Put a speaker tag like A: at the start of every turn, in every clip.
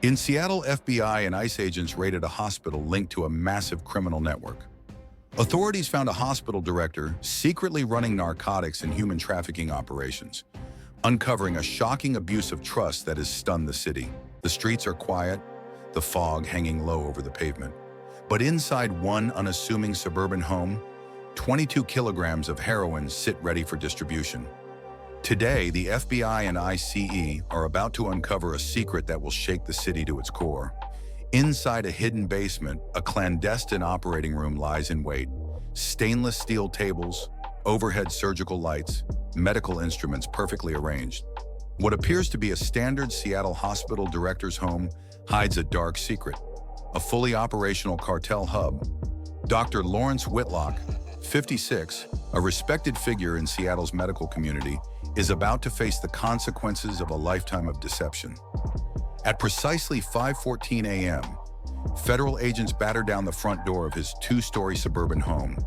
A: In Seattle, FBI and ICE agents raided a hospital linked to a massive criminal network. Authorities found a hospital director secretly running narcotics and human trafficking operations, uncovering a shocking abuse of trust that has stunned the city. The streets are quiet, the fog hanging low over the pavement. But inside one unassuming suburban home, 22 kilograms of heroin sit ready for distribution. Today, the FBI and ICE are about to uncover a secret that will shake the city to its core. Inside a hidden basement, a clandestine operating room lies in wait. Stainless steel tables, overhead surgical lights, medical instruments perfectly arranged. What appears to be a standard Seattle hospital director's home hides a dark secret. A fully operational cartel hub. Dr. Lawrence Whitlock, 56, a respected figure in Seattle's medical community, is about to face the consequences of a lifetime of deception. At precisely 5:14 a.m., federal agents batter down the front door of his two-story suburban home.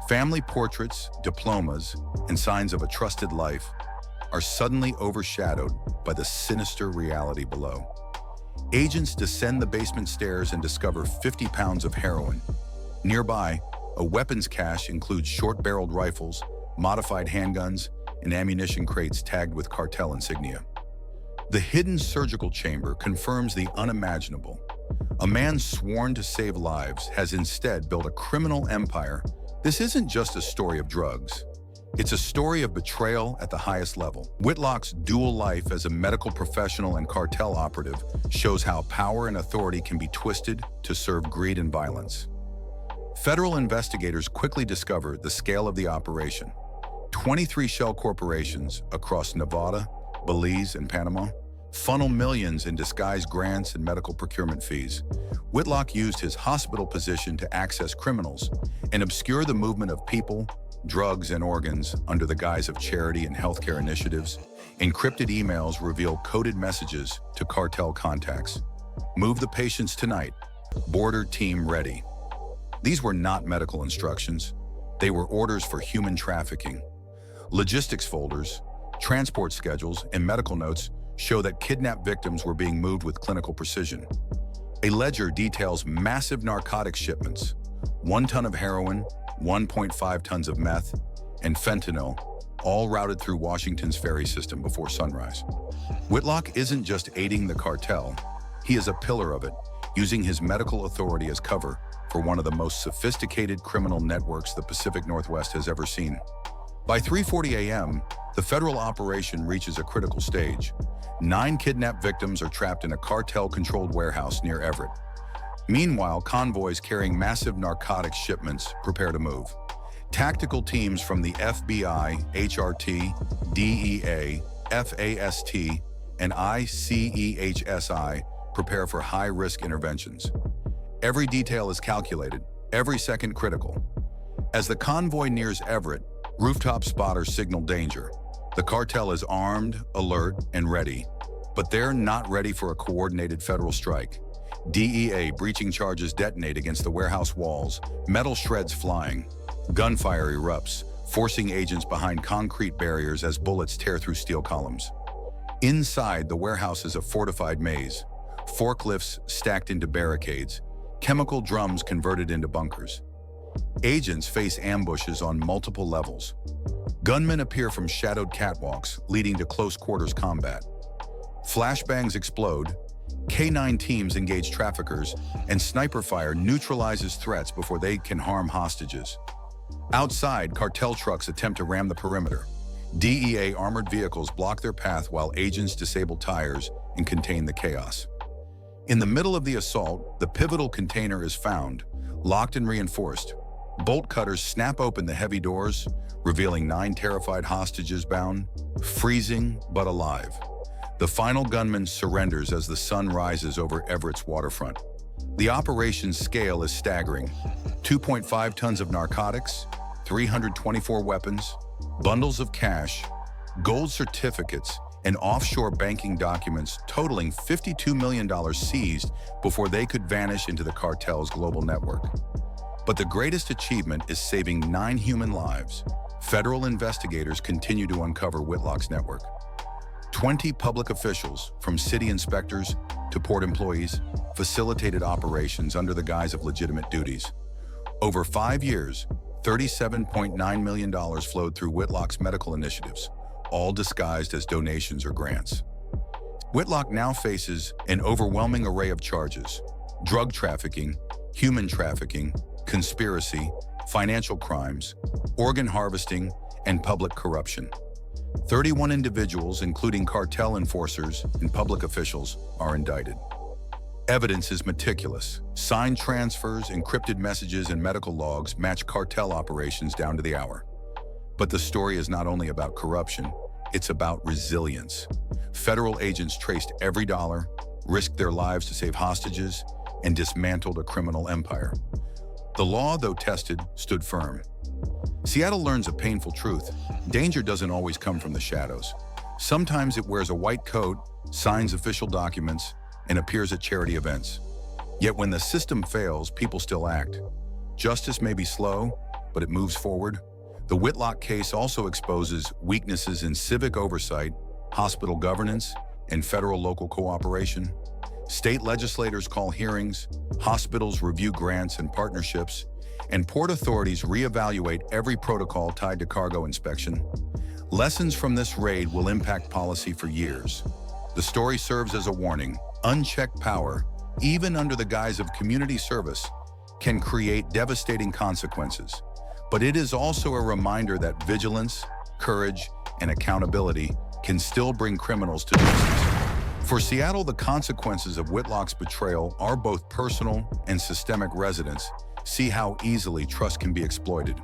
A: Family portraits, diplomas, and signs of a trusted life are suddenly overshadowed by the sinister reality below. Agents descend the basement stairs and discover 50 pounds of heroin. Nearby, a weapons cache includes short-barreled rifles, modified handguns, and ammunition crates tagged with cartel insignia. The hidden surgical chamber confirms the unimaginable. A man sworn to save lives has instead built a criminal empire. This isn't just a story of drugs. It's a story of betrayal at the highest level. Whitlock's dual life as a medical professional and cartel operative shows how power and authority can be twisted to serve greed and violence. Federal investigators quickly discover the scale of the operation. 23 shell corporations across Nevada, Belize, and Panama funnel millions in disguised grants and medical procurement fees. Whitlock used his hospital position to access criminals and obscure the movement of people, drugs, and organs under the guise of charity and healthcare initiatives. Encrypted emails reveal coded messages to cartel contacts. Move the patients tonight. Border team ready. These were not medical instructions. They were orders for human trafficking. Logistics folders, transport schedules, and medical notes show that kidnapped victims were being moved with clinical precision. A ledger details massive narcotics shipments, 1 ton of heroin, 1.5 tons of meth, and fentanyl, all routed through Washington's ferry system before sunrise. Whitlock isn't just aiding the cartel, he is a pillar of it, using his medical authority as cover for one of the most sophisticated criminal networks the Pacific Northwest has ever seen. By 3:40 a.m., the federal operation reaches a critical stage. 9 kidnapped victims are trapped in a cartel-controlled warehouse near Everett. Meanwhile, convoys carrying massive narcotics shipments prepare to move. Tactical teams from the FBI, HRT, DEA, FAST, and ICEHSI prepare for high-risk interventions. Every detail is calculated, every second critical. As the convoy nears Everett, rooftop spotters signal danger. The cartel is armed, alert, and ready. But they're not ready for a coordinated federal strike. DEA breaching charges detonate against the warehouse walls, metal shreds flying. Gunfire erupts, forcing agents behind concrete barriers as bullets tear through steel columns. Inside, the warehouse is a fortified maze. Forklifts stacked into barricades, chemical drums converted into bunkers. Agents face ambushes on multiple levels. Gunmen appear from shadowed catwalks, leading to close-quarters combat. Flashbangs explode, K-9 teams engage traffickers, and sniper fire neutralizes threats before they can harm hostages. Outside, cartel trucks attempt to ram the perimeter. DEA armored vehicles block their path while agents disable tires and contain the chaos. In the middle of the assault, the pivotal container is found, locked and reinforced. Bolt cutters snap open the heavy doors, revealing 9 terrified hostages bound, freezing but alive. The final gunman surrenders as the sun rises over Everett's waterfront. The operation's scale is staggering. 2.5 tons of narcotics, 324 weapons, bundles of cash, gold certificates, and offshore banking documents totaling $52 million seized before they could vanish into the cartel's global network. But the greatest achievement is saving 9 human lives. Federal investigators continue to uncover Whitlock's network. 20 public officials, from city inspectors to port employees, facilitated operations under the guise of legitimate duties. Over 5 years, $37.9 million flowed through Whitlock's medical initiatives, all disguised as donations or grants. Whitlock now faces an overwhelming array of charges: drug trafficking, human trafficking, conspiracy, financial crimes, organ harvesting, and public corruption. 31 individuals, including cartel enforcers and public officials, are indicted. Evidence is meticulous. Signed transfers, encrypted messages, and medical logs match cartel operations down to the hour. But the story is not only about corruption, it's about resilience. Federal agents traced every dollar, risked their lives to save hostages, and dismantled a criminal empire. The law, though tested, stood firm. Seattle learns a painful truth: danger doesn't always come from the shadows. Sometimes it wears a white coat, signs official documents, and appears at charity events. Yet when the system fails, people still act. Justice may be slow, but it moves forward. The Whitlock case also exposes weaknesses in civic oversight, hospital governance, and federal-local cooperation. State legislators call hearings, hospitals review grants and partnerships, and port authorities reevaluate every protocol tied to cargo inspection. Lessons from this raid will impact policy for years. The story serves as a warning: unchecked power, even under the guise of community service, can create devastating consequences. But it is also a reminder that vigilance, courage, and accountability can still bring criminals to justice. For Seattle, the consequences of Whitlock's betrayal are both personal and systemic. Residents see how easily trust can be exploited,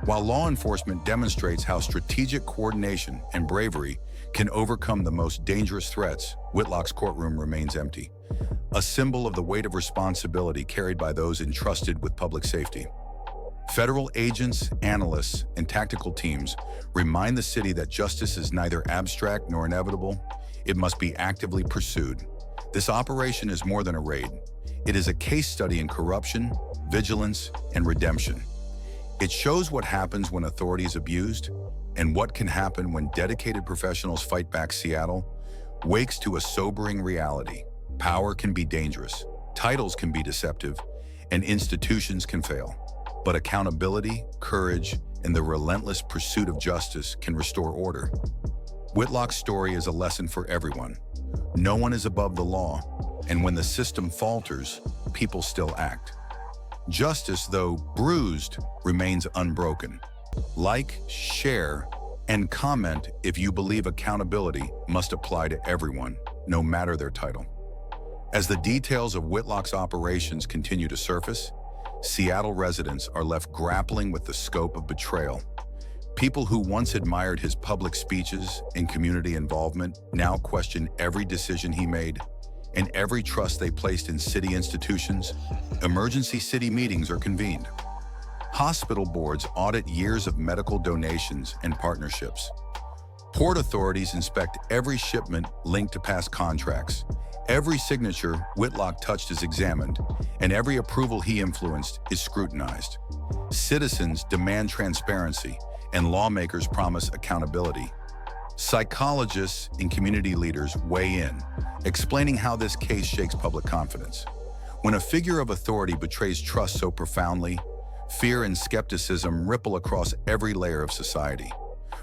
A: while law enforcement demonstrates how strategic coordination and bravery can overcome the most dangerous threats. Whitlock's courtroom remains empty, a symbol of the weight of responsibility carried by those entrusted with public safety. Federal agents, analysts, and tactical teams remind the city that justice is neither abstract nor inevitable. It must be actively pursued. This operation is more than a raid. It is a case study in corruption, vigilance, and redemption. It shows what happens when authority is abused and what can happen when dedicated professionals fight back. Seattle wakes to a sobering reality: power can be dangerous, titles can be deceptive, and institutions can fail. But accountability, courage, and the relentless pursuit of justice can restore order. Whitlock's story is a lesson for everyone. No one is above the law, and when the system falters, people still act. Justice, though bruised, remains unbroken. Like, share, and comment if you believe accountability must apply to everyone, no matter their title. As the details of Whitlock's operations continue to surface, Seattle residents are left grappling with the scope of betrayal. People who once admired his public speeches and community involvement now question every decision he made and every trust they placed in city institutions. Emergency city meetings are convened. Hospital boards audit years of medical donations and partnerships. Port authorities inspect every shipment linked to past contracts. Every signature Whitlock touched is examined, and every approval he influenced is scrutinized. Citizens demand transparency, and lawmakers promise accountability. Psychologists and community leaders weigh in, explaining how this case shakes public confidence. When a figure of authority betrays trust so profoundly, fear and skepticism ripple across every layer of society.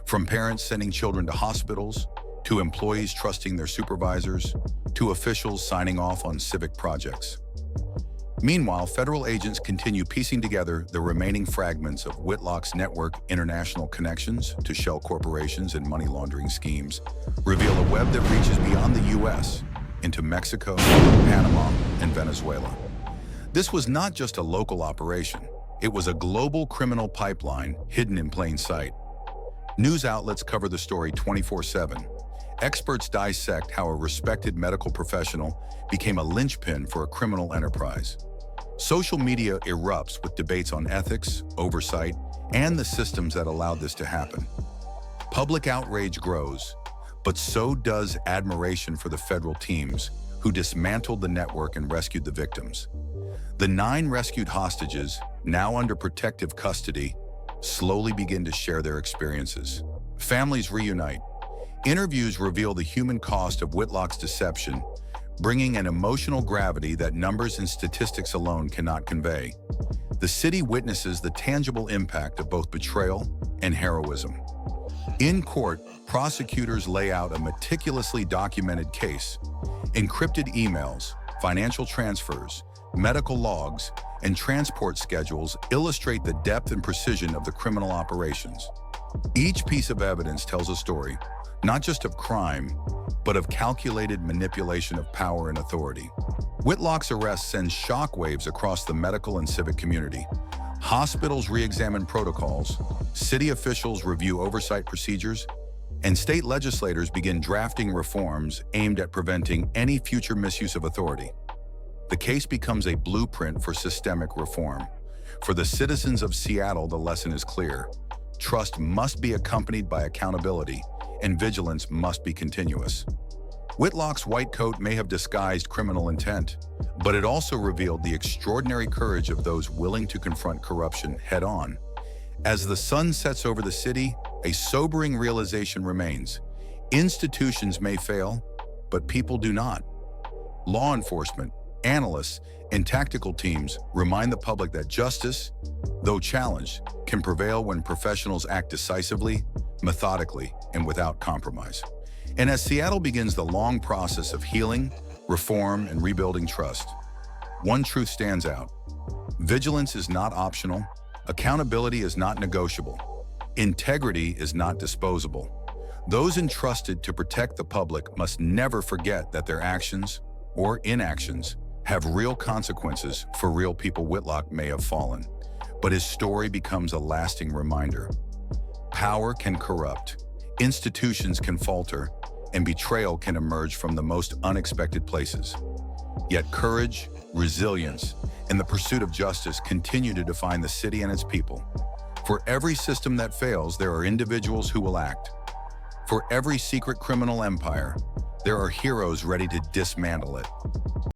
A: From parents sending children to hospitals, to employees trusting their supervisors, to officials signing off on civic projects. Meanwhile, federal agents continue piecing together the remaining fragments of Whitlock's network. International connections to shell corporations and money laundering schemes reveal a web that reaches beyond the U.S. into Mexico, Panama, and Venezuela. This was not just a local operation. It was a global criminal pipeline hidden in plain sight. News outlets cover the story 24/7. Experts dissect how a respected medical professional became a linchpin for a criminal enterprise. Social media erupts with debates on ethics, oversight, and the systems that allowed this to happen. Public outrage grows, but so does admiration for the federal teams who dismantled the network and rescued the victims. The 9 rescued hostages, now under protective custody, slowly begin to share their experiences. Families reunite, Interviews reveal the human cost of Whitlock's deception, bringing an emotional gravity that numbers and statistics alone cannot convey. The city witnesses the tangible impact of both betrayal and heroism. In court, prosecutors lay out a meticulously documented case. Encrypted emails, financial transfers, medical logs, and transport schedules illustrate the depth and precision of the criminal operations. Each piece of evidence tells a story, not just of crime, but of calculated manipulation of power and authority. Whitlock's arrest sends shockwaves across the medical and civic community. Hospitals re-examine protocols, city officials review oversight procedures, and state legislators begin drafting reforms aimed at preventing any future misuse of authority. The case becomes a blueprint for systemic reform. For the citizens of Seattle, the lesson is clear. Trust must be accompanied by accountability, and vigilance must be continuous. Whitlock's white coat may have disguised criminal intent, but it also revealed the extraordinary courage of those willing to confront corruption head-on. As the sun sets over the city, a sobering realization remains. Institutions may fail, but people do not. Law enforcement, analysts, and tactical teams remind the public that justice, though challenged, can prevail when professionals act decisively, methodically, and without compromise. And as Seattle begins the long process of healing, reform, and rebuilding trust, one truth stands out. Vigilance is not optional. Accountability is not negotiable. Integrity is not disposable. Those entrusted to protect the public must never forget that their actions, or inactions, have real consequences for real people. Whitlock may have fallen, but his story becomes a lasting reminder. Power can corrupt, institutions can falter, and betrayal can emerge from the most unexpected places. Yet courage, resilience, and the pursuit of justice continue to define the city and its people. For every system that fails, there are individuals who will act. For every secret criminal empire, there are heroes ready to dismantle it.